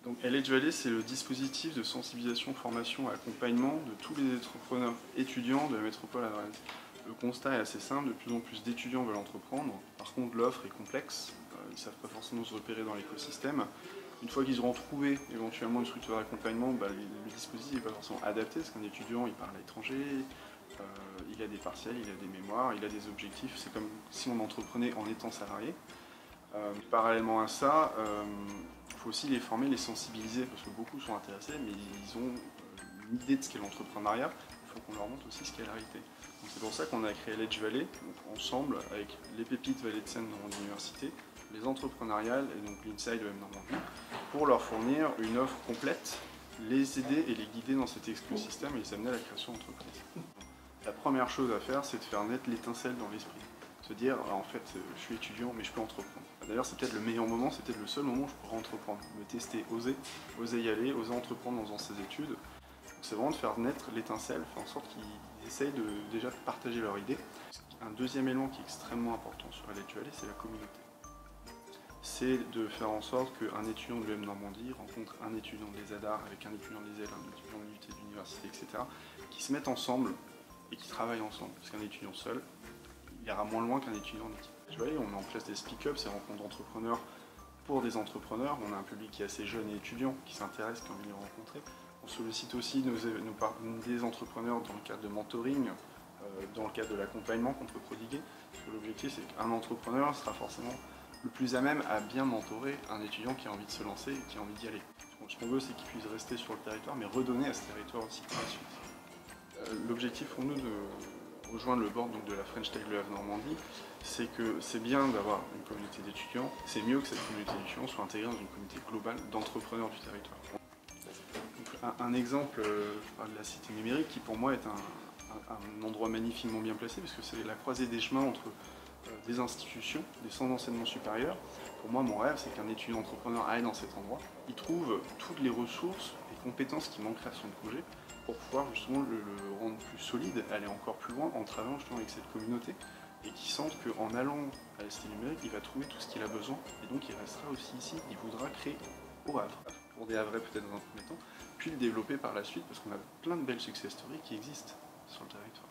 Donc LH Valley, c'est le dispositif de sensibilisation, formation et accompagnement de tous les entrepreneurs étudiants de la métropole hanoveraise. Le constat est assez simple, de plus en plus d'étudiants veulent entreprendre. Par contre, l'offre est complexe, ils ne savent pas forcément se repérer dans l'écosystème. Une fois qu'ils auront trouvé éventuellement une structure d'accompagnement, le dispositif n'est pas forcément adapté, parce qu'un étudiant, il parle à l'étranger, il a des partiels, il a des mémoires, il a des objectifs. C'est comme si on entreprenait en étant salarié. Parallèlement à ça, il faut aussi les former, les sensibiliser, parce que beaucoup sont intéressés, mais ils ont une idée de ce qu'est l'entrepreneuriat. Il faut qu'on leur montre aussi ce qu'est la réalité. C'est pour ça qu'on a créé LH Valley, donc ensemble avec les pépites Vallée de Seine dans mon université, les entrepreneuriales et donc l'Inside EM Normandie, pour leur fournir une offre complète, les aider et les guider dans cet écosystème et les amener à la création d'entreprise. La première chose à faire, c'est de faire naître l'étincelle dans l'esprit. Se dire, en fait, je suis étudiant, mais je peux entreprendre. D'ailleurs, c'est peut-être le meilleur moment, c'est peut-être le seul moment où je pourrais entreprendre. Me tester, oser y aller, oser entreprendre en faisant ses études. C'est vraiment de faire naître l'étincelle, faire en sorte qu'ils essayent déjà de partager leur idée. Un deuxième élément qui est extrêmement important sur LH Valley, c'est la communauté. C'est de faire en sorte qu'un étudiant de l'EM Normandie rencontre un étudiant des ADAR avec un étudiant des EL, un étudiant de l'UT de l'université, etc., qui se mettent ensemble et qui travaillent ensemble. Parce qu'un étudiant seul, il ira moins loin qu'un étudiant en équipe. Tu vois, on met en place des speak-ups, ces rencontres d'entrepreneurs pour des entrepreneurs. On a un public qui est assez jeune et étudiant, qui s'intéresse, qui a envie de les rencontrer. On sollicite aussi des entrepreneurs dans le cadre de mentoring, dans le cadre de l'accompagnement qu'on peut prodiguer. L'objectif, c'est qu'un entrepreneur sera forcément le plus à même à bien mentorer un étudiant qui a envie de se lancer et qui a envie d'y aller. Ce qu'on veut, c'est qu'il puisse rester sur le territoire, mais redonner à ce territoire aussi par la suite. L'objectif pour nous de rejoindre le board donc, de la French Tech Le Havre Normandie, c'est que c'est bien d'avoir une communauté d'étudiants, c'est mieux que cette communauté d'étudiants soit intégrée dans une communauté globale d'entrepreneurs du territoire. Donc, un exemple, je parle de la cité numérique, qui pour moi est un endroit magnifiquement bien placé, parce que c'est la croisée des chemins entre des institutions, des centres d'enseignement supérieur. Pour moi, mon rêve, c'est qu'un étudiant entrepreneur aille dans cet endroit, il trouve toutes les ressources et compétences qui manqueraient à son projet pour pouvoir justement le rendre plus solide, aller encore plus loin en travaillant justement avec cette communauté et qui sente qu'en allant à la cité numérique, il va trouver tout ce qu'il a besoin et donc il restera aussi ici, il voudra créer au Havre, pour des Havrais peut-être dans un premier temps, puis le développer par la suite parce qu'on a plein de belles success stories qui existent sur le territoire.